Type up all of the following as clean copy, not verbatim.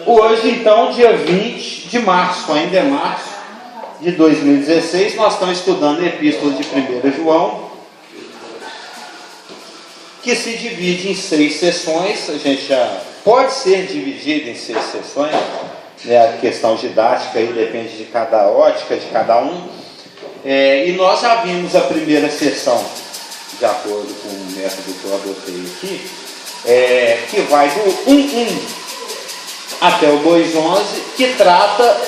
Hoje, então, dia 20 de março, ainda é março de 2016, nós estamos estudando a Epístola de 1 João, que se divide em 6 sessões. A gente já pode ser dividido em 6 sessões, né? A questão didática aí depende de cada ótica, de cada um. E nós já vimos a primeira sessão, de acordo com o método que eu adotei aqui, que vai do 1.1 até o 2.11, que trata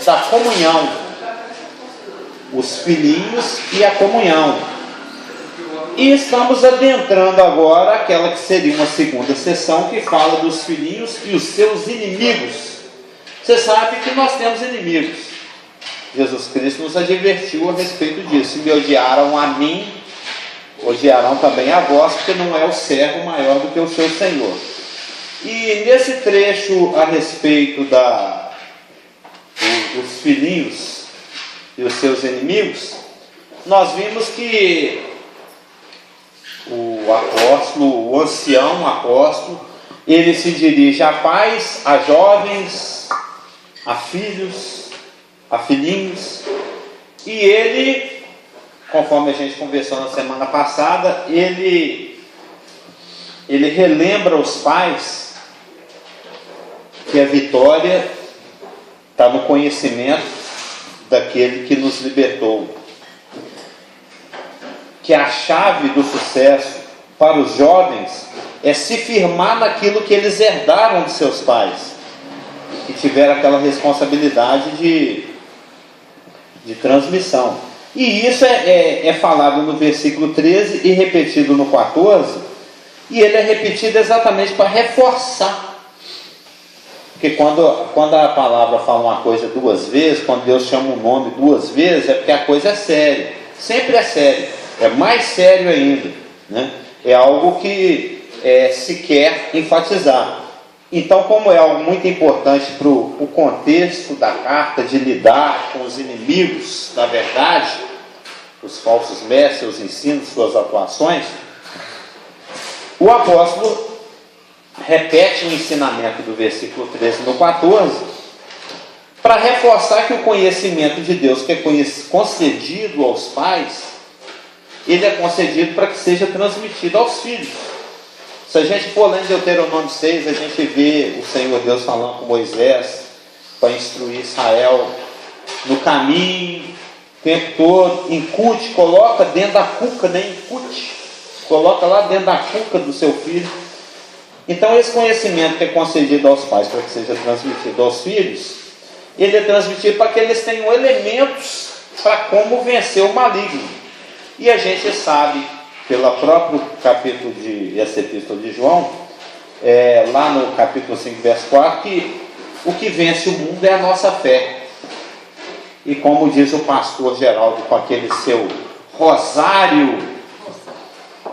da comunhão, os filhinhos e a comunhão. E estamos adentrando agora aquela que seria uma segunda sessão, que fala dos filhinhos e os seus inimigos. Você sabe que nós temos inimigos. Jesus Cristo nos advertiu a respeito disso. Se me odiaram a mim, odiarão também a vós, porque não é o servo maior do que o seu Senhor. E nesse trecho a respeito dos filhinhos e os seus inimigos, nós vimos que o apóstolo, o ancião apóstolo, ele se dirige a pais, a jovens, a filhos, a filhinhos, e ele, conforme a gente conversou na semana passada, ele relembra os pais que a vitória está no conhecimento daquele que nos libertou, que a chave do sucesso para os jovens é se firmar naquilo que eles herdaram de seus pais, que tiveram aquela responsabilidade de transmissão. E isso é falado no versículo 13 e repetido no 14, e ele é repetido exatamente para reforçar. Porque quando a palavra fala uma coisa 2 vezes, quando Deus chama um nome 2 vezes, é porque a coisa é séria. Sempre é sério. É mais sério ainda, né? É algo que se quer enfatizar. Então, como é algo muito importante para o contexto da carta, de lidar com os inimigos da verdade, os falsos mestres, seus ensinos, suas atuações, o apóstolo repete o ensinamento do versículo 13 no 14, para reforçar que o conhecimento de Deus, que é concedido aos pais, ele é concedido para que seja transmitido aos filhos. Se a gente for lá em Deuteronômio 6, a gente vê o Senhor Deus falando com Moisés para instruir Israel no caminho, o tempo todo. Incute, coloca dentro da cuca, né? Incute, coloca lá dentro da cuca do seu filho. Então esse conhecimento que é concedido aos pais para que seja transmitido aos filhos, ele é transmitido para que eles tenham elementos para como vencer o maligno. E a gente sabe, pelo próprio capítulo dessa epístola de João, lá no capítulo 5, verso 4, que o que vence o mundo é a nossa fé. E como diz o pastor Geraldo, com aquele seu rosário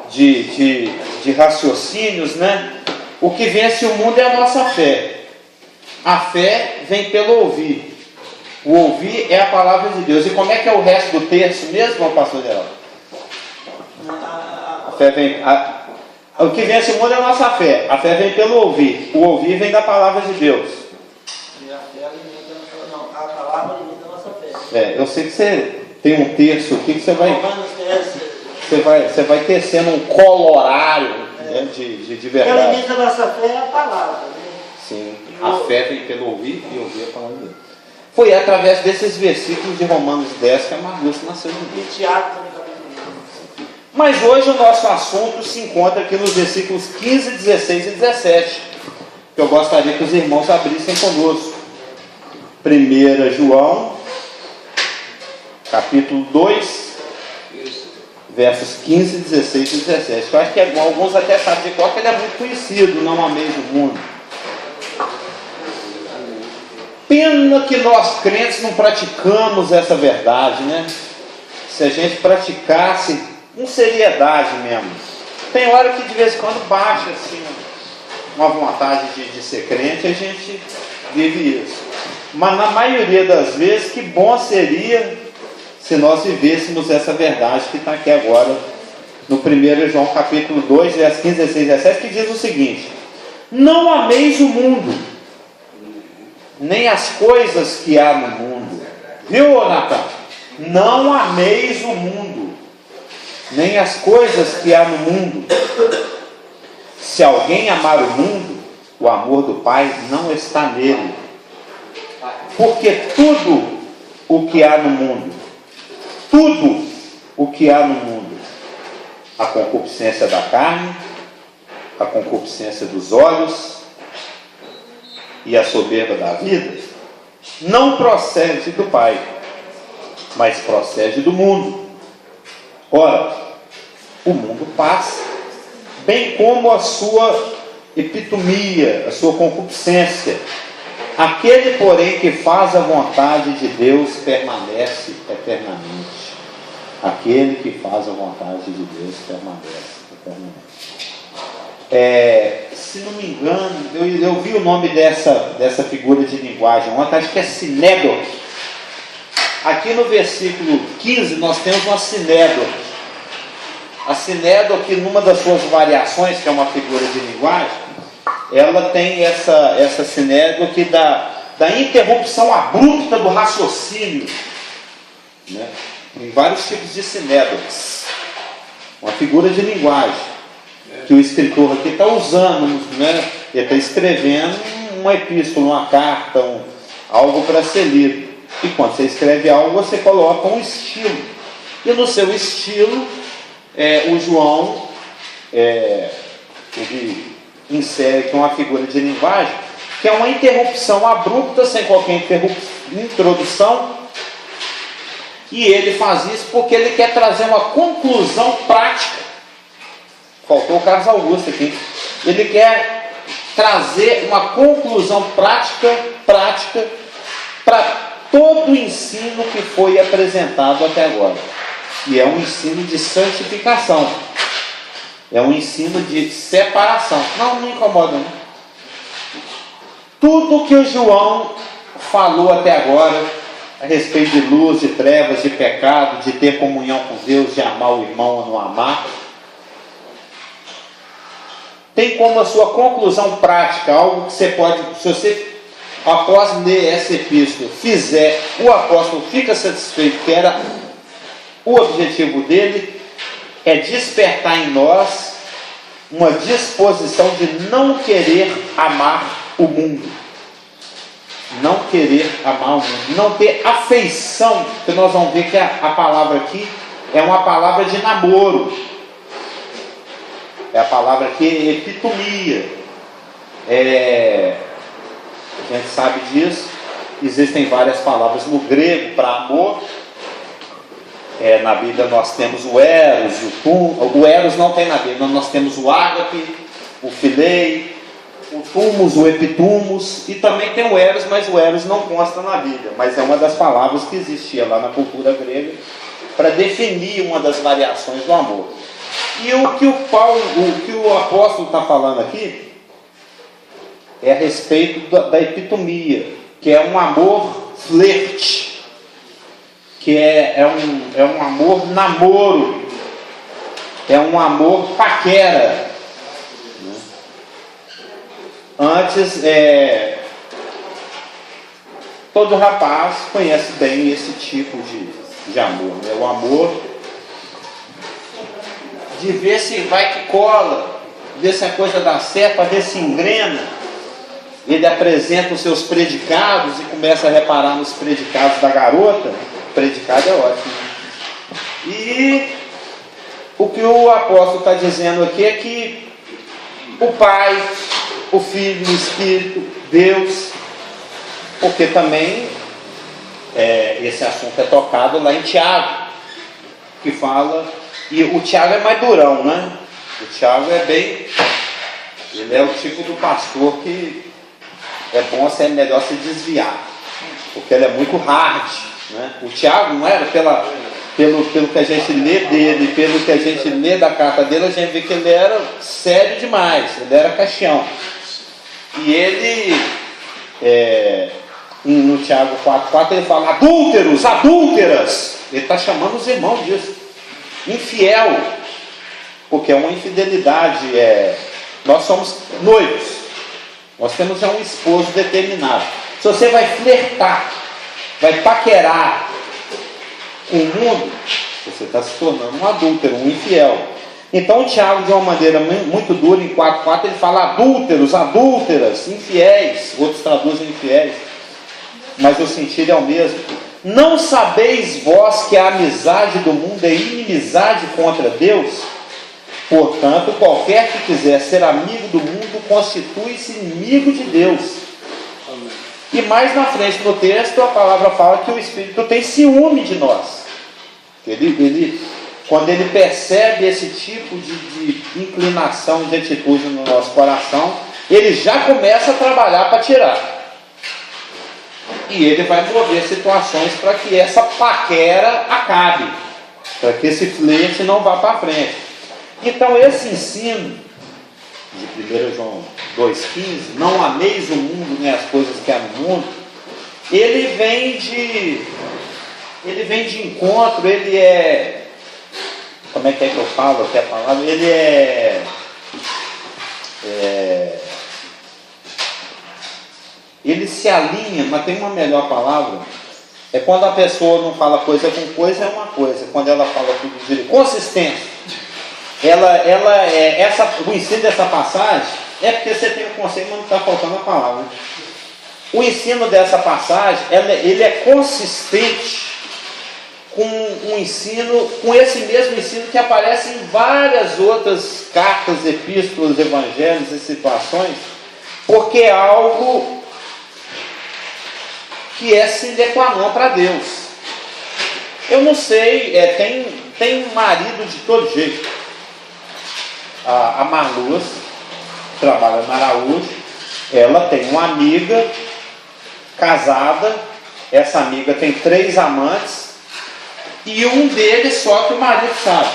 de raciocínios, né? O que vence o mundo é a nossa fé. A fé vem pelo ouvir. O ouvir é a palavra de Deus. E como é que é o resto do texto mesmo, pastor Geraldo? A fé vem, o que vence o mundo é a nossa fé. A fé vem pelo ouvir. O ouvir vem da palavra de Deus. E a fé alimenta, a palavra alimenta a nossa fé. Eu sei que você tem um texto aqui que você vai tecendo um colorário, né, de verdade. O que alimenta a nossa fé é a palavra, né? Sim, a fé vem pelo ouvir e ouvir a palavra de Deus. Foi através desses versículos de Romanos 10 que a Marluce nasceu no dia. E Tiago também. Mas hoje o nosso assunto se encontra aqui nos versículos 15, 16 e 17, que eu gostaria que os irmãos abrissem conosco. 1 João, capítulo 2, versos 15, 16 e 17. Eu acho que alguns até sabem de qual, que ele é muito conhecido, não ameis o mundo. Pena que nós crentes não praticamos essa verdade, né? Se a gente praticasse com seriedade mesmo. Tem hora que de vez em quando baixa assim uma vontade de ser crente, a gente vive isso. Mas na maioria das vezes, que bom seria se nós vivêssemos essa verdade que está aqui agora no 1 João capítulo 2, versos 15, 16 e 17, que diz o seguinte: não ameis o mundo, nem as coisas que há no mundo. Viu, Natan? Não ameis o mundo, nem as coisas que há no mundo. Se alguém amar o mundo, o amor do Pai não está nele. Porque tudo o que há no mundo, tudo o que há no mundo, a concupiscência da carne, a concupiscência dos olhos e a soberba da vida, não procede do Pai, mas procede do mundo. Ora, o mundo passa, bem como a sua epitomia, a sua concupiscência. Aquele, porém, que faz a vontade de Deus permanece eternamente. Aquele que faz a vontade de Deus permanece eternamente. Se não me engano, eu vi o nome dessa figura de linguagem ontem, acho que é sinédon. Aqui no versículo 15 nós temos uma sinédon. A sinédon, que numa das suas variações, que é uma figura de linguagem, ela tem essa sinédon que da interrupção abrupta do raciocínio, né? Tem vários tipos de sinédons. Uma figura de linguagem que o escritor aqui está usando, né? Ele está escrevendo uma epístola, uma carta, algo para ser lido. E quando você escreve algo, você coloca um estilo. E no seu estilo, o João ele insere aqui uma figura de linguagem que é uma interrupção abrupta, sem qualquer introdução. E ele faz isso porque ele quer trazer uma conclusão prática. Faltou o Carlos Augusto aqui. Ele quer trazer uma conclusão prática para todo o ensino que foi apresentado até agora. E é um ensino de santificação. É um ensino de separação. Não me incomoda, não. Tudo que o João falou até agora a respeito de luz, de trevas, de pecado, de ter comunhão com Deus, de amar o irmão ou não amar, tem como a sua conclusão prática, algo que você pode, se você, após ler essa epístola, fizer, o apóstolo fica satisfeito, que era o objetivo dele, é despertar em nós uma disposição de não querer amar o mundo. Não querer amar o mundo. Não ter afeição, porque nós vamos ver que a palavra aqui é uma palavra de namoro. É a palavra aqui, epitomia. A gente sabe disso. Existem várias palavras no grego para amor. Na Bíblia nós temos o eros, o eros não tem na Bíblia, nós temos o ágape, o filei, o tumus, o epitumus, e também tem o eros, mas o eros não consta na Bíblia, mas é uma das palavras que existia lá na cultura grega para definir uma das variações do amor. E o que o apóstolo está falando aqui é a respeito da epitomia, que é um amor flerte, que é um amor namoro, é um amor paquera. Antes, todo rapaz conhece bem esse tipo de amor, né? O amor de ver se vai que cola, ver se a coisa dá certo, para ver se engrena. Ele apresenta os seus predicados e começa a reparar nos predicados da garota. Predicado é ótimo. E o que o apóstolo está dizendo aqui é que o Pai, o Filho, o Espírito, Deus, porque também esse assunto é tocado lá em Tiago, que fala, e o Tiago é mais durão, né? O Tiago ele é o tipo do pastor que é bom ser melhor se desviar, porque ele é muito hard. Né? O Tiago não era, pelo que a gente lê dele, pelo que a gente lê da carta dele, a gente vê que ele era sério demais, ele era caixão. E ele, no Tiago 4,4, ele fala: adúlteros, adúlteras. Ele está chamando os irmãos disso. Infiel, porque é uma infidelidade. Nós somos noivos, nós temos um esposo determinado. Se você vai flertar, vai paquerar com o mundo, você está se tornando um adúltero, um infiel. Então o Tiago, de uma maneira muito dura, em 4:4, ele fala adúlteros, adúlteras, infiéis, outros traduzem infiéis, mas o sentido é o mesmo. Não sabeis vós que a amizade do mundo é inimizade contra Deus? Portanto, qualquer que quiser ser amigo do mundo constitui-se inimigo de Deus. E mais na frente no texto a palavra fala que o Espírito tem ciúme de nós. Quando ele percebe esse tipo de inclinação, de atitude no nosso coração, ele já começa a trabalhar para tirar. E ele vai mover situações para que essa paquera acabe, para que esse flerte não vá para frente. Então esse ensino de 1 João 2,15, não ameis o mundo nem as coisas que há no mundo, ele vem de encontro, ele é, como é que eu falo aqui a palavra? Ele ele se alinha, mas tem uma melhor palavra, é quando a pessoa não fala coisa com coisa, é uma coisa, quando ela fala tudo direito, consistência. O ensino dessa passagem é porque você tem o conceito, mas não está faltando a palavra. O ensino dessa passagem, ele é consistente com um ensino, com esse mesmo ensino que aparece em várias outras cartas, epístolas, evangelhos e situações, porque é algo que é sine qua non para Deus. Eu não sei, tem marido de todo jeito. A Marluz, que trabalha na Araújo, ela tem uma amiga casada, essa amiga tem 3 amantes, e um deles só que o marido sabe.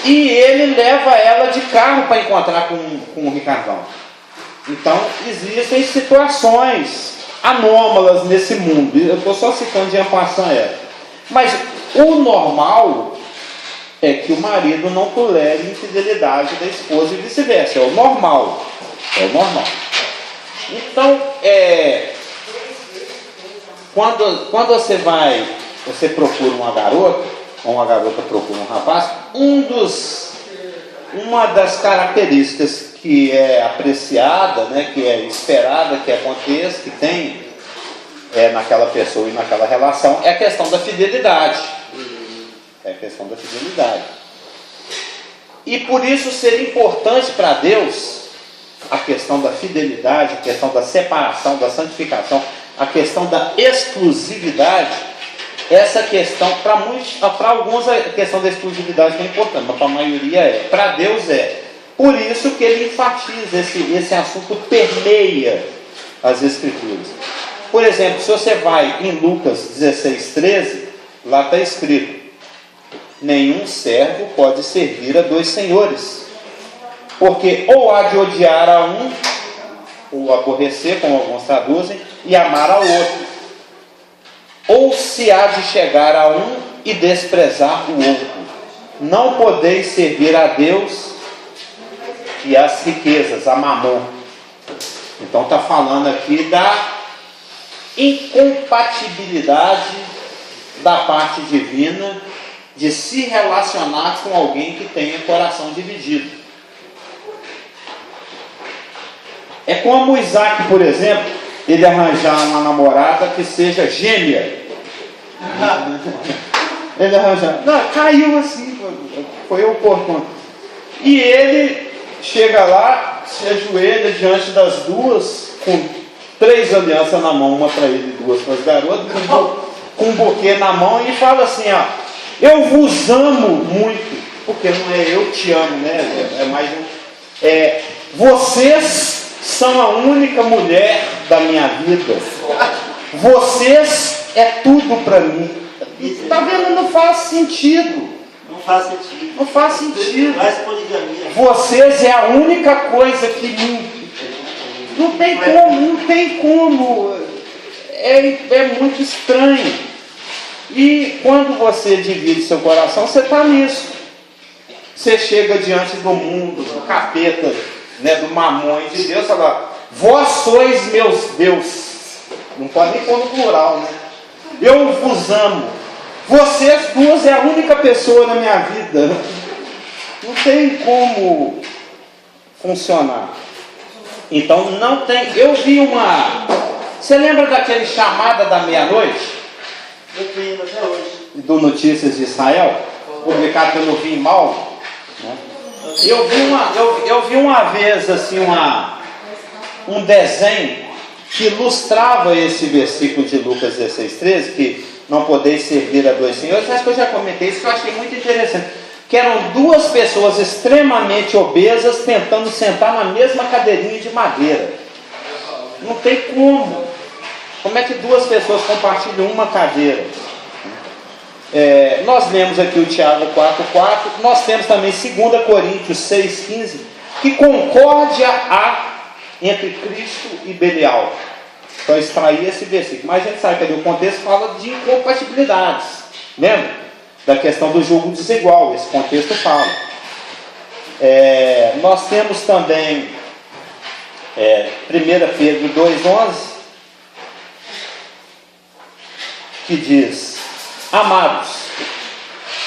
E ele leva ela de carro para encontrar com o Ricardão. Então, existem situações anômalas nesse mundo. Eu estou só citando de passagem. Mas o normal é que o marido não tolere infidelidade da esposa e vice-versa. É o normal. É o normal. Então, quando você procura uma garota, ou uma garota procura um rapaz, uma das características que é apreciada, né, que é esperada que aconteça, que tem naquela pessoa e naquela relação, é a questão da fidelidade. É a questão da fidelidade. E por isso ser importante para Deus a questão da fidelidade, a questão da separação, da santificação, a questão da exclusividade. Essa questão, para alguns a questão da exclusividade é importante, mas para a maioria para Deus é. Por isso que ele enfatiza, esse assunto permeia as Escrituras. Por exemplo, se você vai em Lucas 16:13, lá está escrito: nenhum servo pode servir a 2 senhores, porque ou há de odiar a um, ou aborrecer, como alguns traduzem, e amar ao outro, ou se há de chegar a um e desprezar o outro. Não podeis servir a Deus e às riquezas, a mamon. Então está falando aqui da incompatibilidade da parte divina de se relacionar com alguém que tenha coração dividido. É como o Isaac, por exemplo, ele arranjar uma namorada que seja gêmea. Ele arranjar. Não, caiu assim, foi oportuno. E ele chega lá, se ajoelha diante das duas, com 3 alianças na mão, uma para ele e 2 para as garotas, com um buquê na mão, e fala assim: ó, eu vos amo muito, porque não é eu te amo, né? É mais vocês são a única mulher da minha vida. Vocês é tudo para mim. Está vendo? Não faz sentido. Não faz sentido. Não faz sentido. Mais poligamia. Vocês é a única coisa que me... Não tem como. É muito estranho. E quando você divide seu coração, você está nisso. Você chega diante do mundo, do capeta, né, do mamão de Deus, fala: Vós sois meus Deus. Não pode nem pôr no plural, né? Eu vos amo. Vocês duas é a única pessoa na minha vida. Não tem como funcionar. Então não tem. Eu vi uma. Você lembra daquele Chamada da Meia-Noite? Eu tenho até hoje. Do Notícias de Israel? Publicado pelo Vim Mal. Né? Eu vi uma vez assim um desenho que ilustrava esse versículo de Lucas 16:13, que não podeis servir a dois senhores. Acho que eu já comentei isso, que eu achei muito interessante. Que eram duas pessoas extremamente obesas tentando sentar na mesma cadeirinha de madeira. Não tem como. Como é que duas pessoas compartilham uma cadeira? Nós lemos aqui o Tiago 4,4. Nós temos também 2 Coríntios 6,15, que concórdia há entre Cristo e Belial. Então extrair esse versículo. Mas a gente sabe que ali o contexto fala de incompatibilidades. Lembra? Da questão do julgo desigual. Esse contexto fala. Nós temos também 1 Pedro 2,11, que diz: Amados,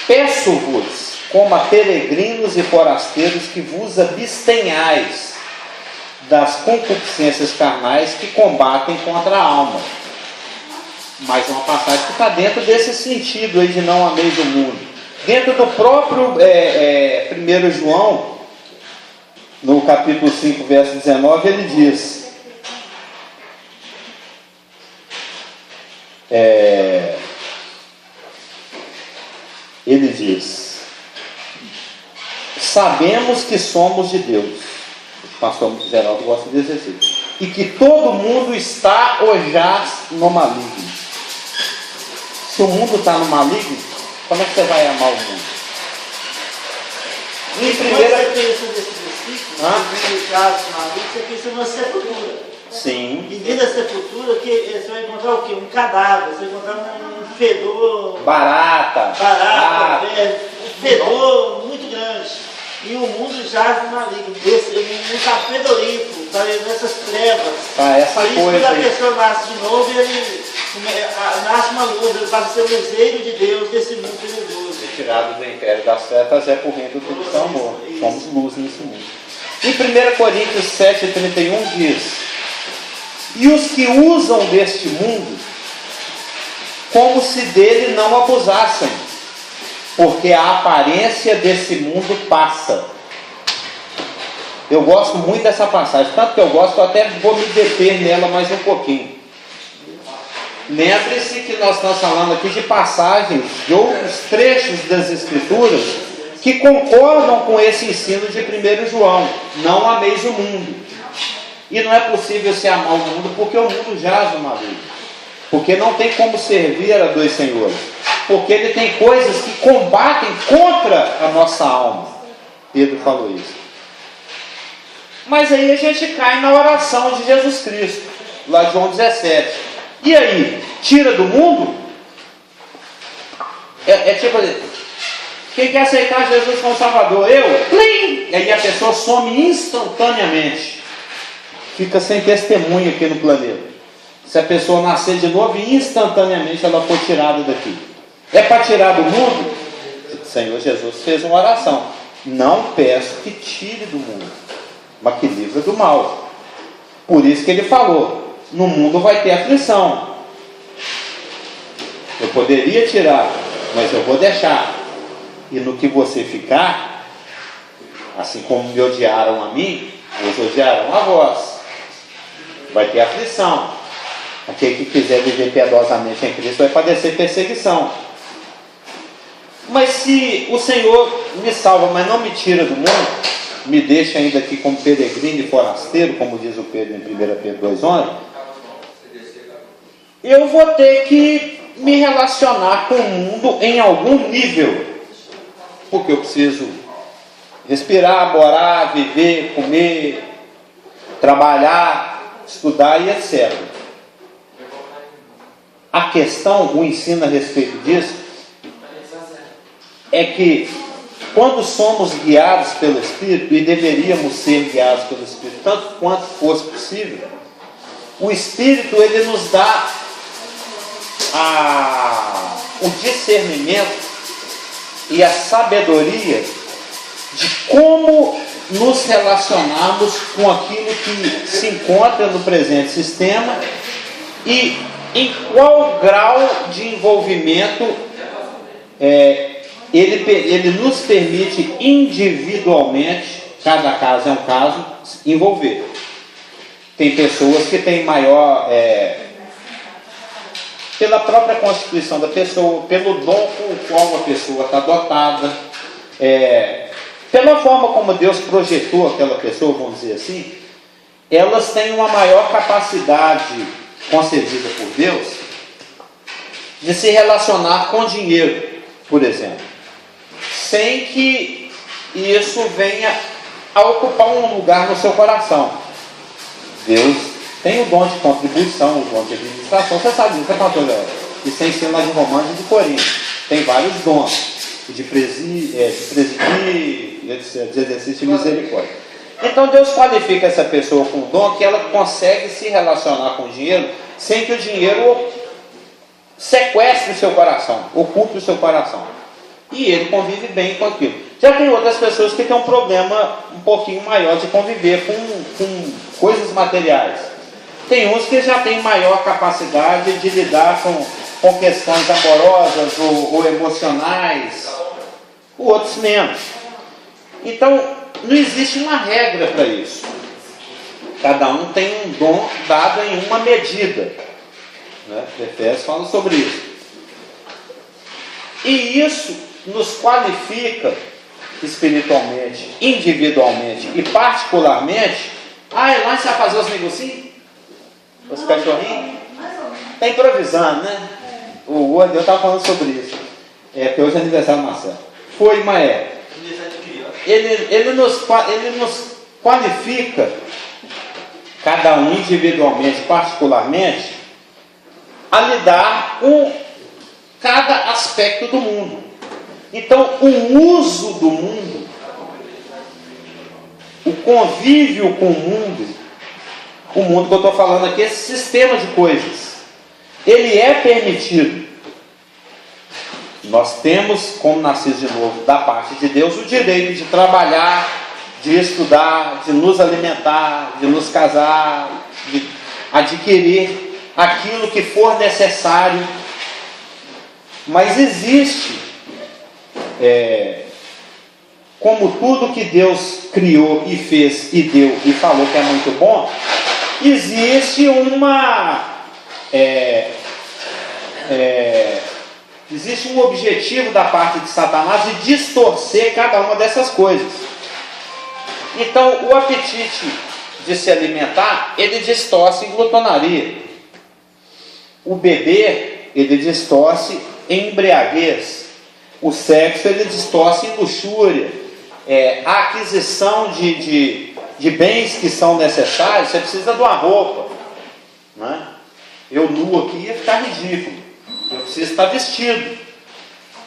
peço-vos, como a peregrinos e forasteiros, que vos abstenhais das concupiscências carnais que combatem contra a alma. Mais uma passagem que está dentro desse sentido aí de não ameis o mundo. Dentro do próprio 1 João, no capítulo 5, verso 19, ele diz: sabemos que somos de Deus. O pastor Geraldo gosta de dizer assim. E que todo mundo está ou jaz no maligno. Se o mundo está no maligno, como é que você vai amar o mundo? Em primeira... Quando você pensa nesse versículo, você pensa numa sepultura. Sim. E dentro da sepultura, você vai encontrar o quê? Um cadáver, você vai encontrar um fedor... Barata, um fedor muito grande. E o mundo jaz no maligno. Não está fedorento, está nessas trevas. Essa Por isso, coisa quando a aí. pessoa nasce de novo, ele nasce uma luz, ele passa a ser o desejo de Deus desse mundo tenebroso. Retirado do império das trevas é por reino do seu amor. Somos luz nesse mundo. Em 1 Coríntios 7,31 diz: E os que usam deste mundo, como se dele não abusassem, porque a aparência desse mundo passa. Eu gosto muito dessa passagem, tanto que eu gosto, eu até vou me deter nela mais um pouquinho. Lembre-se que nós estamos falando aqui de passagens, de outros trechos das Escrituras, que concordam com esse ensino de 1 João: não ameis o mundo. E não é possível se amar o mundo, porque o mundo jaz no maligno. Porque não tem como servir a dois senhores. Porque ele tem coisas que combatem contra a nossa alma. Pedro falou isso. Mas aí a gente cai na oração de Jesus Cristo, lá de João 17. E aí, tira do mundo? Tipo assim, quem quer aceitar Jesus como Salvador? Eu? Plim! E aí a pessoa some instantaneamente. Fica sem testemunho aqui no planeta. Se a pessoa nascer de novo, instantaneamente ela foi tirada daqui. É para tirar do mundo? O Senhor Jesus fez uma oração: não peço que tire do mundo, mas que livre do mal. Por isso que ele falou: no mundo vai ter aflição. Eu poderia tirar, mas eu vou deixar. E no que você ficar, assim como me odiaram a mim, os odiarão a vós. Vai ter aflição. Aquele que quiser viver piedosamente em Cristo vai padecer perseguição. Mas se o Senhor me salva, mas não me tira do mundo, me deixa ainda aqui como peregrino e forasteiro, como diz o Pedro em 1 Pedro 2,11, eu vou ter que me relacionar com o mundo em algum nível, porque eu preciso respirar, morar, viver, comer, trabalhar, estudar e etc. A questão, o ensino a respeito disso, é que quando somos guiados pelo Espírito, e deveríamos ser guiados pelo Espírito, tanto quanto fosse possível, o Espírito, ele nos dá o discernimento e a sabedoria de como nos relacionarmos com aquilo que se encontra no presente sistema e em qual grau de envolvimento ele nos permite individualmente, cada caso é um caso, envolver. Tem pessoas que têm maior, pela própria constituição da pessoa, pelo dom com o qual a pessoa está dotada, pela forma como Deus projetou aquela pessoa, vamos dizer assim, elas têm uma maior capacidade concedida por Deus de se relacionar com dinheiro, por exemplo, sem que isso venha a ocupar um lugar no seu coração. Deus tem o dom de contribuição, o dom de administração, você sabe disso, isso é ensino lá de Romanos e de Coríntios. Tem vários dons, de presidir, de exercício de misericórdia. Então Deus qualifica essa pessoa com o dom que ela consegue se relacionar com o dinheiro sem que o dinheiro sequestre o seu coração, ocupe o seu coração. E ele convive bem com aquilo. Já tem outras pessoas que têm um problema um pouquinho maior de conviver com coisas materiais. Tem uns que já têm maior capacidade de lidar com questões amorosas ou emocionais, outros menos. Então, não existe uma regra para isso. Cada um tem um dom dado em uma medida. Efésios fala sobre isso. E isso nos qualifica espiritualmente, individualmente e particularmente. Lá você vai fazer os negocinhos? Os cachorrinhos? Está improvisando, né? O outro, eu estava falando sobre isso. Porque hoje é aniversário do Marcelo. Foi, Maé. Ele nos qualifica, cada um individualmente, particularmente, a lidar com cada aspecto do mundo. Então, o uso do mundo, o convívio com o mundo que eu estou falando aqui, esse sistema de coisas, ele é permitido. Nós temos, como nascidos de novo, da parte de Deus, o direito de trabalhar, de estudar, de nos alimentar, de nos casar, de adquirir aquilo que for necessário. Mas existe, como tudo que Deus criou e fez e deu e falou que é muito bom, existe existe um objetivo da parte de Satanás de distorcer cada uma dessas coisas. Então, o apetite de se alimentar, ele distorce em glutonaria. O beber, ele distorce em embriaguez. O sexo, ele distorce em luxúria. A aquisição de bens que são necessários, você precisa de uma roupa. Né? Eu nu aqui ia ficar ridículo. Eu preciso estar vestido.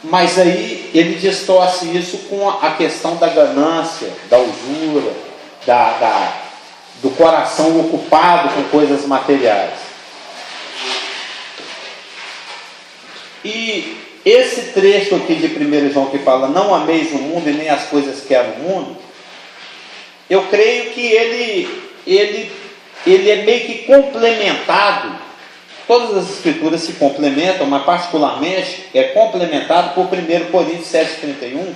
Mas aí ele distorce isso com a questão da ganância, da usura, do coração ocupado com coisas materiais. E esse trecho aqui de 1 João que fala: não ameis o mundo e nem as coisas que há no mundo, eu creio que ele é meio que complementado. Todas as escrituras se complementam, mas particularmente é complementado por 1 Coríntios 7,31,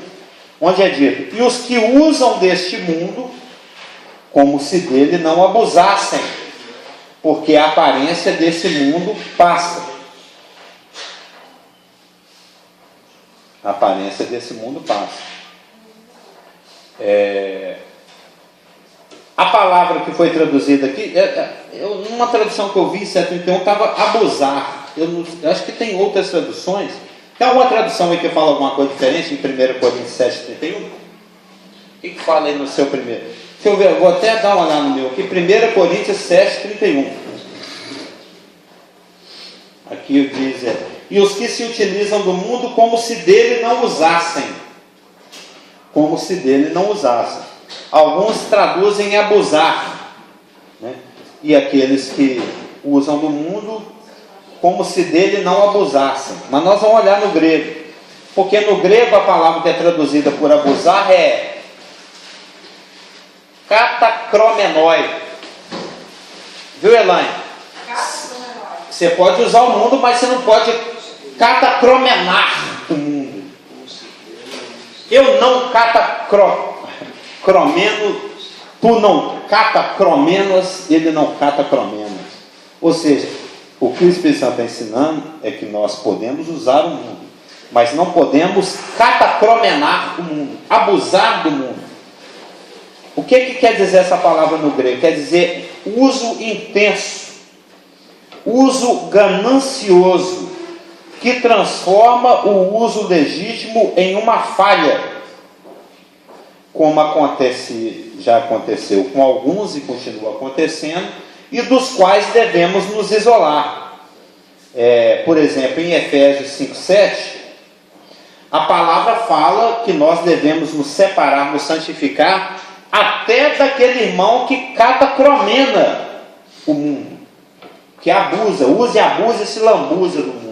onde é dito: e os que usam deste mundo, como se dele não abusassem, porque a aparência desse mundo passa. A aparência desse mundo passa. A palavra que foi traduzida aqui, numa tradução que eu vi, 731, estava abusar. Eu acho que tem outras traduções. Tem alguma tradução aí que fala alguma coisa diferente em 1 Coríntios 7,31? O que fala aí no seu primeiro? Deixa eu ver, eu vou até dar uma olhada no meu aqui. 1 Coríntios 7,31. Aqui diz: e os que se utilizam do mundo como se dele não usassem. como se dele não usassem. Alguns traduzem abusar, né? E aqueles que usam do mundo como se dele não abusassem. Mas nós vamos olhar no grego, porque no grego a palavra que é traduzida por abusar é katakromenoi. Viu, Elaine? Você pode usar o mundo, mas você não pode catacromenar o mundo. Eu não catacromeno, tu não catacromenas, ele não catacromenas. Ou seja, o que o Espírito Santo está ensinando é que nós podemos usar o mundo, mas não podemos catacromenar o mundo, abusar do mundo. O que quer dizer essa palavra no grego? Quer dizer uso intenso, uso ganancioso, que transforma o uso legítimo em uma falha, como já aconteceu com alguns e continua acontecendo, e dos quais devemos nos isolar. Por exemplo, em Efésios 5:7, a palavra fala que nós devemos nos separar, nos santificar, até daquele irmão que catacromena o mundo, que abusa, usa e abusa e se lambuza do mundo.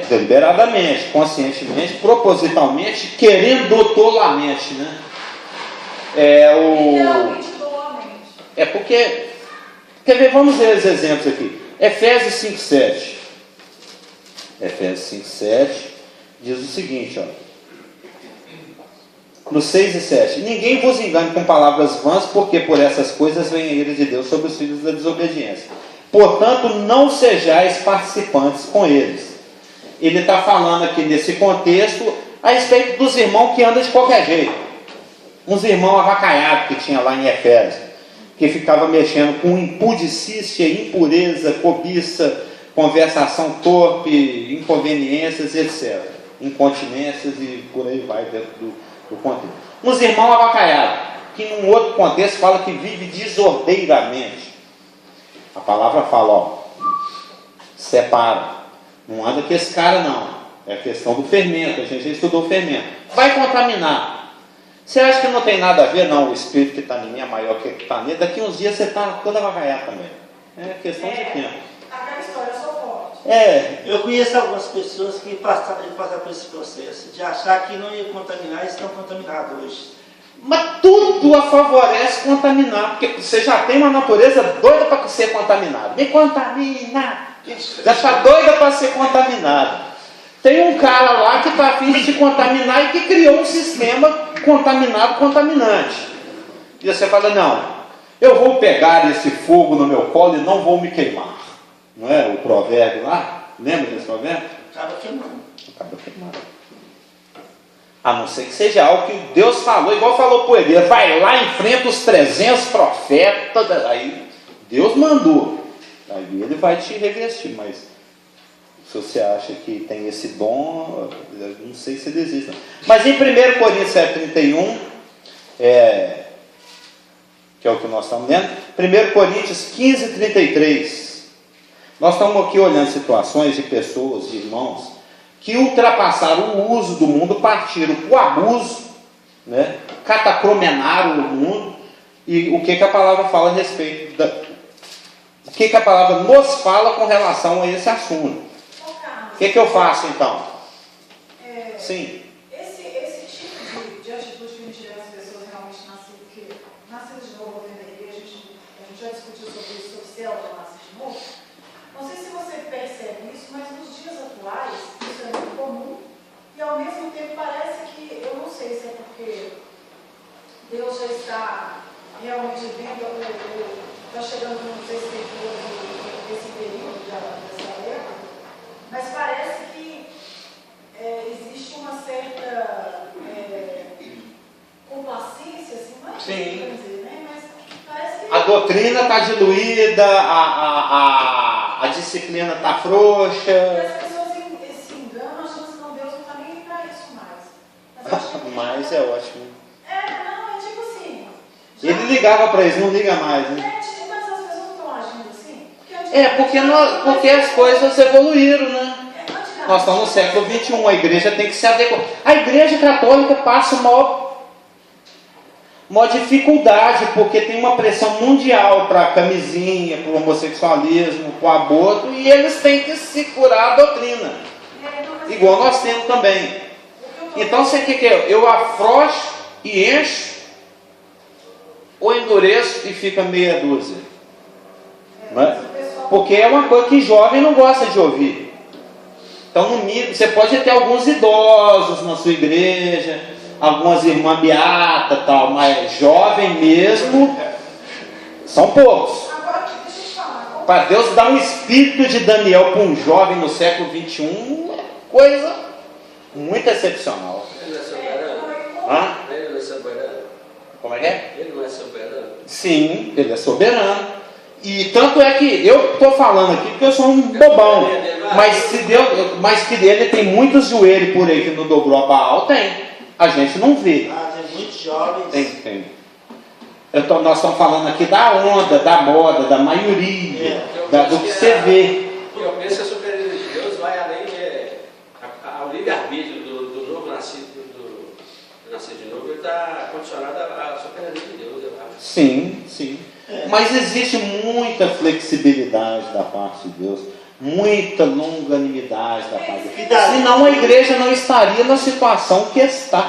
Deliberadamente, conscientemente, propositalmente, querendo tolamente, né? Porque, quer ver, vamos ver os exemplos aqui. Efésios 5:7. Efésios 5:7 diz o seguinte, ó. No 6 e 7, ninguém vos engane com palavras vãs, porque por essas coisas vem a ira de Deus sobre os filhos da desobediência. Portanto, não sejais participantes com eles. Ele está falando aqui nesse contexto a respeito dos irmãos que andam de qualquer jeito. Uns irmãos avacalhados que tinha lá em Efésios, que ficava mexendo com impudicícia, impureza, cobiça, conversação torpe, inconveniências, etc. Incontinências e por aí vai dentro do contexto. Uns irmãos avacalhados, que num outro contexto fala que vive desordeiramente. A palavra fala, ó, separa. Não anda com esse cara não. É a questão do fermento, a gente já estudou o fermento. Vai contaminar. Você acha que não tem nada a ver? Não, o espírito que está em mim é maior que o que está nele. Daqui uns dias você está todo avacalhado também. É questão de tempo. Aquela história, eu sou forte. Eu conheço algumas pessoas que passaram por esse processo de achar que não ia contaminar e estão contaminados hoje. Mas tudo a favorece contaminar, porque você já tem uma natureza doida para ser contaminado. Me contamina! Já está doida para ser contaminado. Tem um cara lá que está a fim de te contaminar e que criou um sistema contaminante. E você fala, não, eu vou pegar esse fogo no meu colo e não vou me queimar. Não é o provérbio lá? Lembra desse provérbio? Acaba queimando. A não ser que seja algo que Deus falou, igual falou para Elias, vai lá, enfrenta os 300 profetas, aí Deus mandou, aí ele vai te revestir, mas se você acha que tem esse dom, eu não sei se ele existe. Mas em 1 Coríntios 7:31, que é o que nós estamos lendo, 1 Coríntios 15:33, nós estamos aqui olhando situações de pessoas, de irmãos, que ultrapassaram o uso do mundo, partiram para o abuso, né? Catacromenaram o mundo, e o que a palavra fala a respeito o que a palavra nos fala com relação a esse assunto. O que eu faço então? Sim. Esse tipo de atitude que a gente vê nas pessoas realmente nascidas de novo dentro da igreja, a gente já discutiu sobre isso, sobre céu da nascida de novo. Não sei se você percebe isso, mas nos dias atuais isso é muito comum e ao mesmo tempo parece que, eu não sei se é porque Deus já está realmente vendo, está chegando nos escritores desse período, dessa época, mas parece que existe uma certa complacência, assim, não é que dizer, né? Mas parece que... A doutrina está diluída, a disciplina está frouxa. E as pessoas se enganam achando que não, Deus não está nem para isso mais. Mas é ótimo. Não, é tipo assim... Ele ligava para eles, não liga mais, né? Mas as pessoas não estão agindo assim? Porque as coisas evoluíram, né? Nós estamos no século XXI, a igreja tem que se adequar. A igreja católica passa uma dificuldade, porque tem uma pressão mundial para a camisinha, para o homossexualismo, para o aborto, e eles têm que segurar a doutrina, igual nós temos também. Então você quer que eu afrouxo e encho, ou endureço e fica meia dúzia? Não é? Porque é uma coisa que jovem não gosta de ouvir. Então, no mínimo, você pode ter alguns idosos na sua igreja, algumas irmãs beatas, tal, mas jovem mesmo são poucos. Agora, deixa eu te falar. Para Deus dar um espírito de Daniel para um jovem no século XXI é coisa muito excepcional. Ele não é soberano? Hã? Ele não é soberano? Como é que é? Ele não é soberano? Sim, ele é soberano. E tanto é que eu estou falando aqui porque eu sou um bobão. Mas que ele tem muitos joelhos por aí que não dobrou a Baal, tem. A gente não vê. Tem muitos jovens. Tem. Nós estamos falando aqui da onda, da moda, da maioria, do que você vê. Eu penso que a soberania de Deus vai além ao livre-arbítrio do novo nascido, do nascido de novo, ele está condicionado à soberania de Deus, eu acho. Sim. Mas existe muita flexibilidade da parte de Deus, muita longanimidade da parte de Deus. Senão a igreja não estaria na situação que está.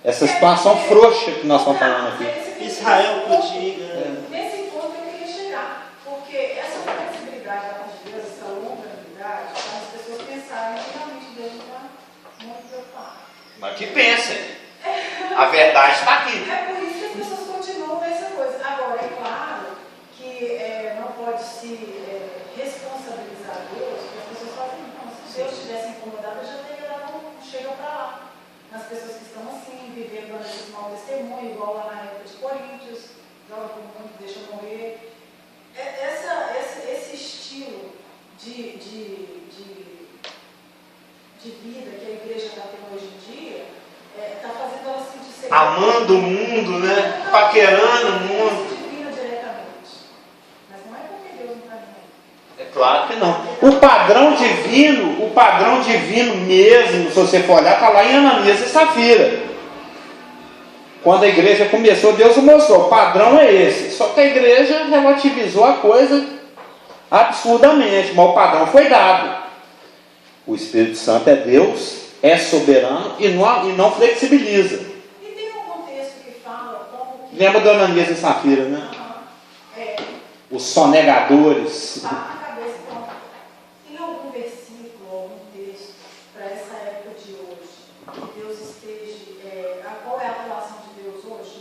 Essa situação frouxa que nós estamos falando aqui. Israel podia. Nesse ponto eu queria chegar, porque essa flexibilidade da parte de Deus, essa longanimidade, faz as pessoas pensarem que realmente Deus não está muito preocupado. Mas que pensem. A verdade está aqui. É por isso que as pessoas continuam nessa coisa. Agora, é claro que não pode se responsabilizar Deus, porque as pessoas fazem, não, se Deus tivesse incomodado, eu já teria dado um chega para lá. Nas pessoas que estão assim, vivendo esse mau testemunho, igual lá na época de Coríntios, joga com o mundo, deixa morrer. Esse estilo de vida que a igreja está tendo hoje em dia, está fazendo ela se sentir segura. Amando o mundo, né? Paquerando o mundo. Divina diretamente. Mas não é porque Deus não está nem aí. É claro que não. O padrão divino mesmo, se você for olhar, está lá em Ananias e Safira. Quando a igreja começou, Deus mostrou, o padrão é esse. Só que a igreja relativizou a coisa absurdamente, mas o padrão foi dado. O Espírito Santo é Deus, é soberano e não flexibiliza. E tem um contexto que fala como que... Lembra do Ananias e Safira, né? Os sonegadores. Tá na cabeça, então, tem algum versículo, algum texto para essa época de hoje, que Deus esteja, qual é a relação de Deus hoje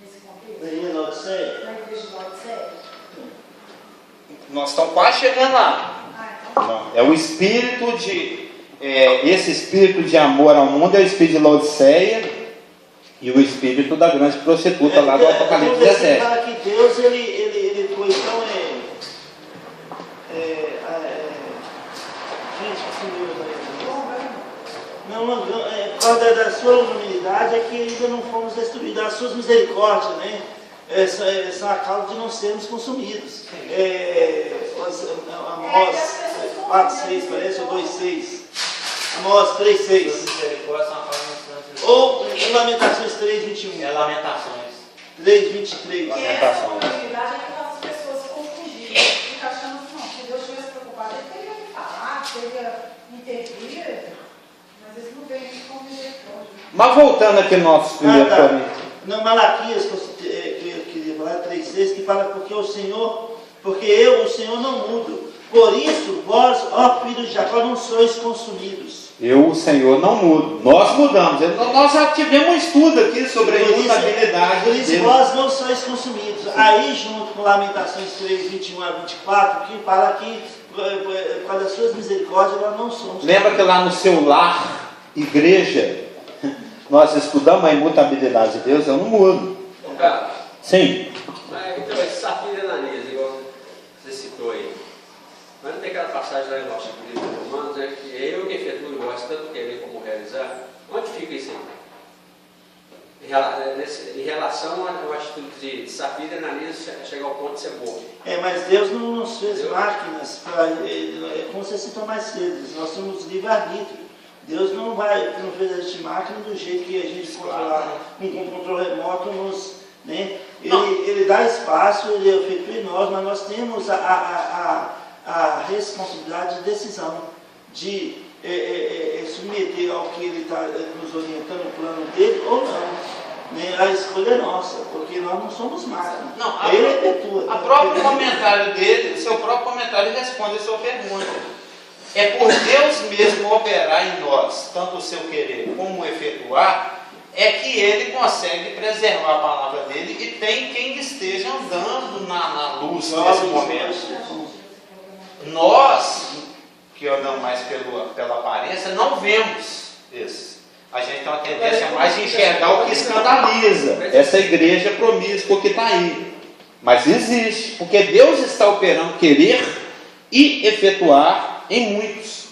nesse contexto? Na igreja de Laodiceia? Nós estamos quase chegando lá. Então, Não, é o espírito esse espírito de amor ao mundo é o espírito de Laodiceia e o espírito da grande prostituta lá do Apocalipse 17. Fala que Deus, ele foi tão... gente, que por causa da sua longanimidade é que ainda não fomos destruídos. As suas misericórdias, né? São a causa de não sermos consumidos. Amós 4,6 parece, ou 2,6. Amós 3,6. Ou Lamentações 3,21. É Lamentações. 3,23. essa longanimidade é que faz as pessoas se confundirem, ficar achando assim, não, se Deus estivesse preocupado, ele teria que falar, teria intervir, mas eles não veem isso como misericórdia. Mas voltando aqui no nosso primeiro Coríntios. No Malaquias, que eu queria falar, 3,6, que fala porque eu, o Senhor, não mudo. Por isso, vós, ó filhos de Jacó, não sois consumidos. Eu, o Senhor, não mudo. Nós mudamos. Nós já tivemos um estudo aqui sobre a imutabilidade Por de isso, Deus. vós não sois consumidos. Aí, junto com Lamentações 3, 21 a 24, que fala que, por causa das suas misericórdias, nós não somos. Lembra que lá no seu lar, igreja, nós estudamos a imutabilidade de Deus? Eu não mudo. Cara, Sim. então esse Safira e Ananias, igual você citou aí. Mas não tem aquela passagem lá em nosso livro de Romanos, é que eu que efetuo e vós tanto querer como realizar. Onde fica isso aí? Em relação ao atitude de Safira e Ananias chegar ao ponto de ser morto. Mas Deus não nos fez máquinas para. Como você citou mais cedo, nós temos livre-arbítrio. Deus não fez a gente máquina do jeito que a gente controlar, com controle remoto, né? Ele dá espaço, ele efetua em nós, mas nós temos a responsabilidade de decisão, de submeter ao que ele está nos orientando, o plano dele ou não. Né? A escolha é nossa, porque nós não somos máquinas. Ele efetua. O próprio comentário dele, seu próprio comentário responde a sua pergunta. É por Deus mesmo operar em nós, tanto o seu querer como o efetuar, é que ele consegue preservar a palavra dele e tem quem esteja andando na luz nesse momento. Nós, que olhamos mais pela aparência, não vemos isso. A gente tem uma tendência mais de enxergar o que escandaliza essa igreja promíscua que está aí. Mas existe, porque Deus está operando querer e efetuar em muitos.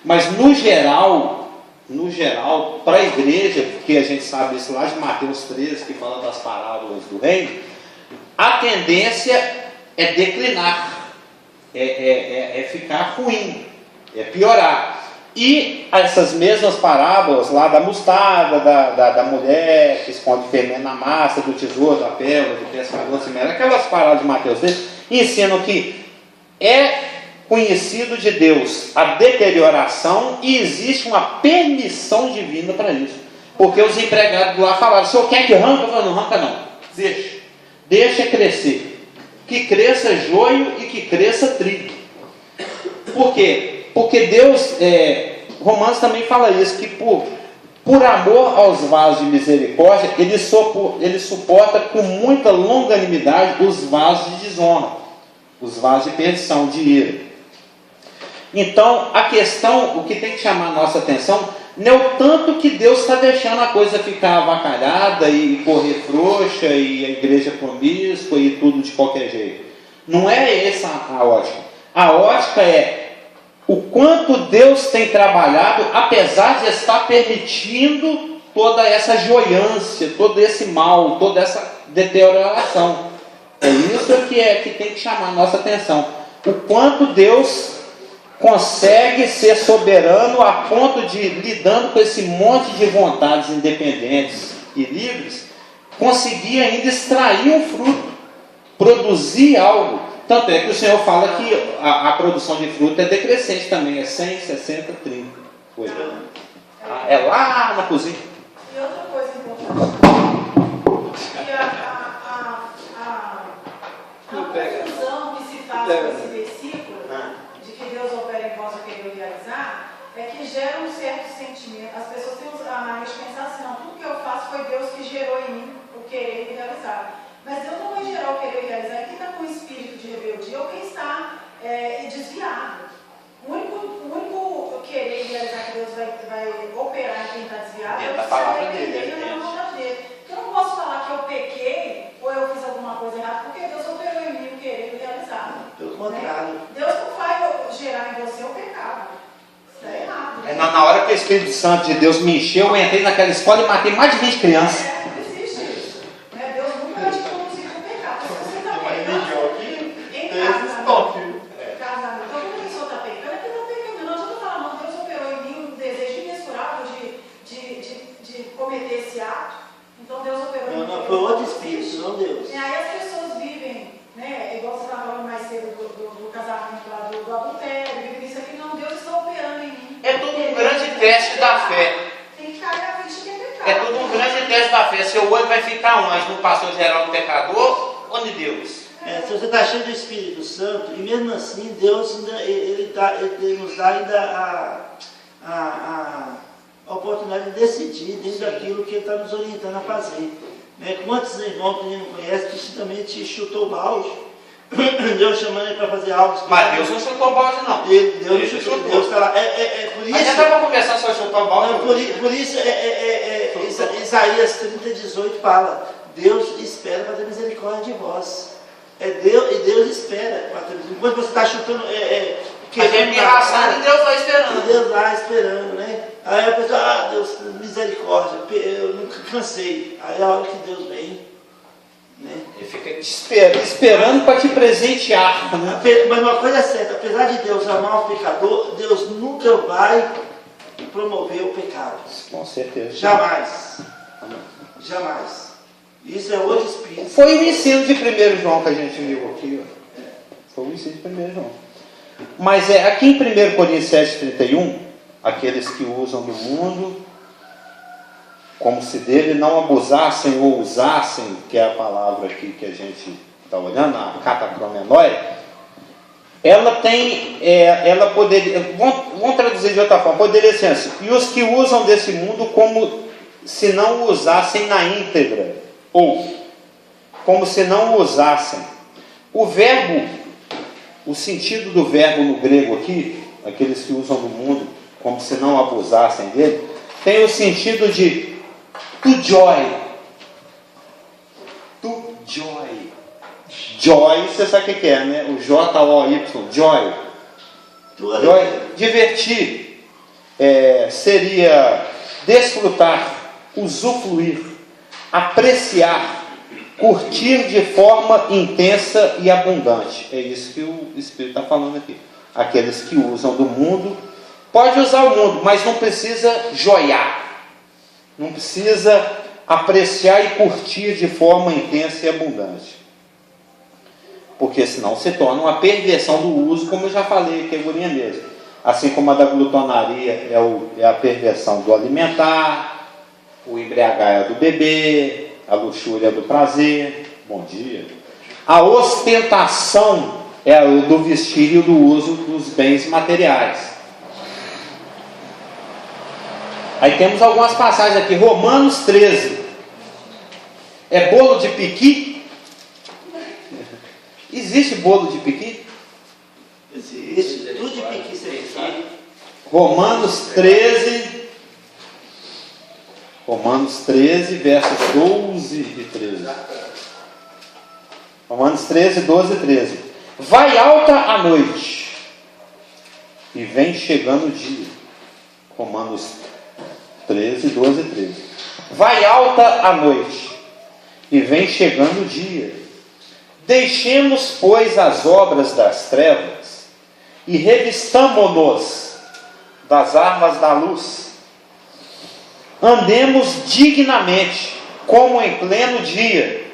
Mas no geral, para a igreja, porque a gente sabe isso lá de Mateus 13, que fala das parábolas do reino, a tendência é declinar, é ficar ruim, é piorar. E essas mesmas parábolas lá da mostarda, da mulher que esconde fermento na massa, do tesouro, da pérola, do pescador, aquelas parábolas de Mateus 13, ensinam que é conhecido de Deus a deterioração e existe uma permissão divina para isso. Porque os empregados lá falaram: o senhor quer que arranca? Eu falei: não arranca não, deixa crescer, que cresça joio e que cresça trigo. Por quê? Porque Deus, Romanos também fala isso, que por amor aos vasos de misericórdia, ele suporta com muita longanimidade os vasos de desonra, os vasos de perdição, de ira. Então, a questão, o que tem que chamar a nossa atenção, não é o tanto que Deus está deixando a coisa ficar avacalhada e correr frouxa, e a igreja promíscua e tudo de qualquer jeito. Não é essa a ótica. A ótica é o quanto Deus tem trabalhado, apesar de estar permitindo toda essa joiância, todo esse mal, toda essa deterioração. É isso que tem que chamar a nossa atenção. O quanto Deus consegue ser soberano a ponto de, lidando com esse monte de vontades independentes e livres, conseguir ainda extrair um fruto, produzir algo. Tanto é que o Senhor fala que a produção de fruto é decrescente também, é 100, 60, 30. É lá na cozinha. E outra coisa importante, que a confusão que se faz nesse versículo, de que Deus opera em vós o querer realizar, é que gera um certo sentimento. As pessoas têm a mania de pensar assim: não, tudo que eu faço foi Deus que gerou em mim o querer e realizar. Mas Deus não vai gerar o querer e realizar quem está com o espírito de rebeldia ou quem está desviado. O único querer e realizar que Deus vai operar em quem está desviado é o palavra dele, na vontade dele. Então eu não posso falar que eu pequei ou eu fiz alguma coisa errada, porque Deus operou em mim o querer e realizar. Pelo contrário. Deus não vai gerar em você o pecado. Isso é errado. Na hora que o Espírito Santo de Deus me encheu, eu entrei naquela escola e matei mais de 20 crianças. Não existe isso. Deus nunca vai te conduzir para o pecado. Se você está pecando em casamento, então quando a pessoa está pecando, é porque está pecando. Não adianta falar: não, Deus operou em mim um desejo imensurável de cometer esse ato. Então Deus operou em mim. Não, foi outro espírito, não Deus. E aí as pessoas vivem, igual você estava falando mais cedo do casamento lá, do adultério, vivem isso aqui. Não, Deus está operando em mim. É tudo um grande teste da fé. Tem que cair a ficha que é pecado. É tudo um grande teste da fé. Seu olho vai ficar onde? No pastor geral do pecador ou de Deus? Se você está cheio do Espírito Santo, e mesmo assim Deus ainda, ele nos dá ainda a oportunidade de decidir dentro daquilo que Ele está nos orientando a fazer. Quantos irmãos que a gente não conhece que simplesmente chutou o balde, Deus chamando ele para fazer algo especial. Mas Deus não chutou o balde, não. Deus chutou. Deus está lá. Por isso. Mas já estava para conversar sobre chutar o balde. Por isso, Isaías 30:18 fala: Deus espera para ter misericórdia de vós. E Deus espera para ter misericórdia. Enquanto você está chutando, gente engraçado e Deus vai E esperando. Deus lá esperando, né? Aí a pessoa, Deus, misericórdia, eu nunca cansei. Aí é a hora que Deus vem, né? Ele fica esperando para te presentear. Né? Mas uma coisa é certa, apesar de Deus amar o pecador, Deus nunca vai promover o pecado. Com certeza. Jamais. Jamais. Isso é outro espírito. Foi o ensino de 1 João que a gente viu aqui. Ó. Foi o ensino de 1 João. Mas aqui em 1 Coríntios 7,31, aqueles que usam do mundo como se dele não abusassem ou usassem, que é a palavra aqui que a gente está olhando, a catacromenóia, ela tem, ela poderia, vamos traduzir de outra forma, poderia ser assim, e os que usam desse mundo como se não o usassem na íntegra, ou como se não o usassem. O verbo, o sentido do verbo no grego aqui, aqueles que usam do mundo como se não abusassem dele, tem o sentido de to joy. To joy. Joy, você sabe o que é, né? O J-O-Y, joy. Joy, divertir. Seria desfrutar, usufruir, apreciar, curtir de forma intensa e abundante. É isso que o Espírito está falando aqui. Aqueles que usam do mundo, pode usar o mundo, mas não precisa joiar. Não precisa apreciar e curtir de forma intensa e abundante. Porque senão se torna uma perversão do uso, como eu já falei, que é gurinha mesmo. Assim como a da glutonaria é a perversão do alimentar, o embriagar é do beber, a luxúria é do prazer. Bom dia. A ostentação é do vestir e do uso dos bens materiais. Aí temos algumas passagens aqui. Romanos 13. É bolo de piqui? Existe bolo de piqui? Existe. Tudo de piqui você sabe. Romanos 13. Romanos 13, versos 12 e 13. Romanos 13, 12 e 13. Vai alta a noite e vem chegando o dia. Romanos 13, 12 e 13. Vai alta a noite e vem chegando o dia. Deixemos, pois, as obras das trevas e revistamo-nos das armas da luz. Andemos dignamente, como em pleno dia,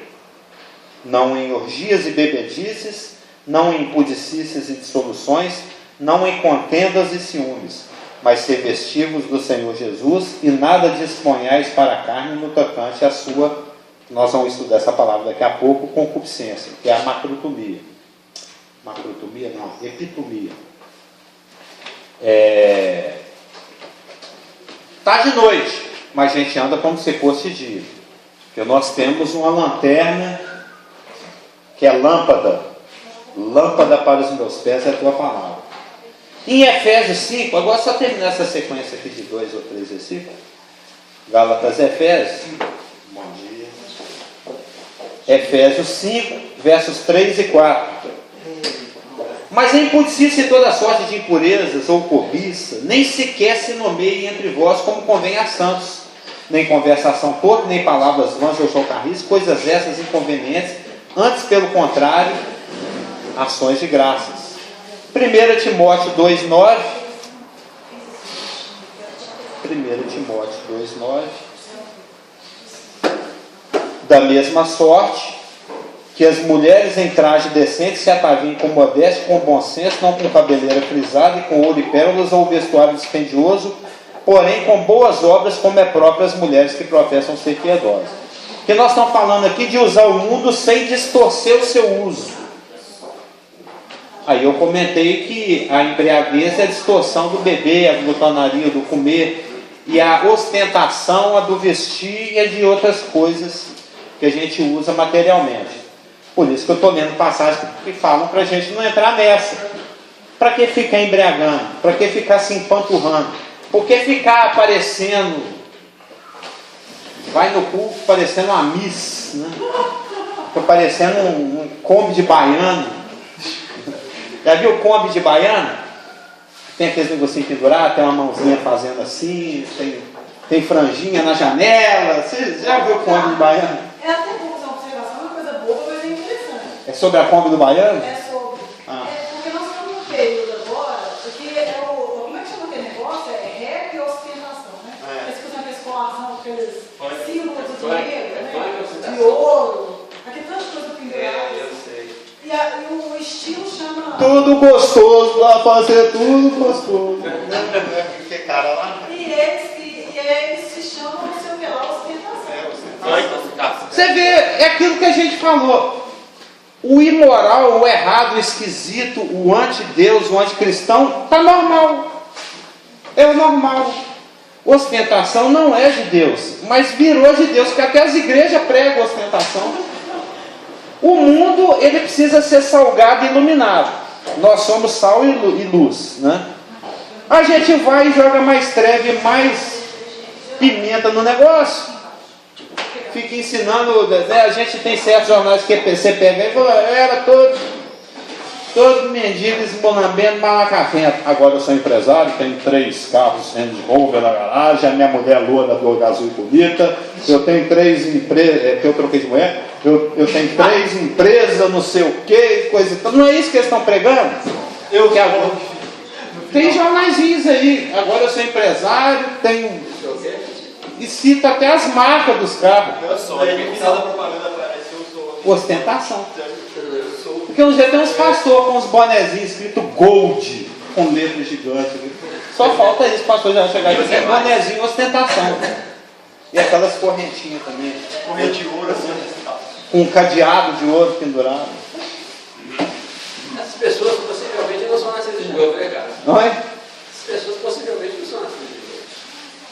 não em orgias e bebedices, não em impudicícias e dissoluções, não em contendas e ciúmes, mas revestivos do Senhor Jesus e nada disponhais para a carne no tocante à sua, nós vamos estudar essa palavra daqui a pouco, concupiscência, que é a macrotomia. Macrotomia não, epitomia. Está de noite, mas a gente anda como se fosse dia. Porque nós temos uma lanterna que é lâmpada. Lâmpada para os meus pés é a tua palavra. Em Efésios 5, agora só terminar essa sequência aqui de 2 ou 3 versículos. Gálatas, Efésios. Bom dia. Efésios 5, versos 3 e 4. Mas a impudicícia e toda sorte de impurezas ou cobiça, nem sequer se nomeiem entre vós como convém a santos, nem conversação torta, nem palavras vãs ou chocarris, coisas essas inconvenientes, antes pelo contrário, ações de graças. 1 Timóteo 2,9. 1 Timóteo 2,9. Da mesma sorte, que as mulheres em traje decente se ataviem com modéstia, com bom senso, não com cabeleira frisada e com ouro e pérolas ou vestuário dispendioso, porém com boas obras, como é próprio as mulheres que professam ser piedosas. Porque nós estamos falando aqui de usar o mundo sem distorcer o seu uso. Aí eu comentei que a embriaguez é a distorção do beber, a glutonaria do comer, e a ostentação, a do vestir e a de outras coisas que a gente usa materialmente. Por isso que eu estou lendo passagens que falam para a gente não entrar nessa. Para que ficar embriagando? Para que ficar se empanturrando? Por que ficar aparecendo? Vai no culto parecendo uma miss, né? Fica parecendo um Kombi de baiano. Já viu o Kombi de baiano? Tem aqueles negocinhos pendurados, tem uma mãozinha fazendo assim, tem franjinha na janela. Você já viu o Kombi do Baiano? É até bom fazer uma observação, é uma coisa boa, mas é interessante. É sobre a Kombi do Baiano? É sobre. Ah. Porque nós estamos num período agora, que é como é que chama aquele negócio? É rap e ostentação, né? Eles fazem aqueles colação, aqueles símbolos do dinheiro, né? De ouro, aquele tanto de coisa pendurada. Eu sei. E o estilo chama. Tudo gostoso, lá fazer tudo gostoso. Que cara lá. E eles se chamam, não sei o que lá, ostentação. Você vê, é aquilo que a gente falou. O imoral, o errado, o esquisito, o anti-Deus, o anticristão, está normal. É o normal. Ostentação não é de Deus, mas virou de Deus, porque até as igrejas pregam ostentação. O mundo, ele precisa ser salgado e iluminado. Nós somos sal e luz, né? A gente vai e joga mais treve, mais pimenta no negócio. Fica ensinando, né? A gente tem certos jornais que você pega e fala, era todo mendigo esbolambendo malacafento. Agora eu sou empresário, tenho 3 carros Range Rover na garagem, a minha mulher loura do Olho Azul bonita, eu tenho 3 empresas, que eu troquei de mulher, eu tenho 3 empresas, não sei o que, coisa e tal. Não é isso que eles estão pregando? Tem jornaizinhos aí, agora eu sou empresário, tenho. E cita até as marcas dos carros. Ostentação. Porque um dia tem uns pastores com uns bonezinhos escrito Gold, com letras gigantes. Só falta isso, pastor já chegar aqui, tem bonezinho ostentação. E aquelas correntinhas também. Corrente de ouro assim. Com um cadeado de ouro pendurado. Essas pessoas possivelmente não são nascidas de novo, né, cara? Não é? Essas pessoas possivelmente não são nascidas de novo.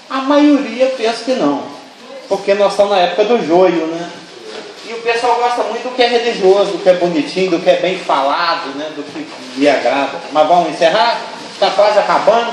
A maioria pensa que não. Porque nós estamos na época do joio, né? E o pessoal gosta muito do que é religioso, do que é bonitinho, do que é bem falado, né? Do que lhe agrada. Mas vamos encerrar? Está quase acabando.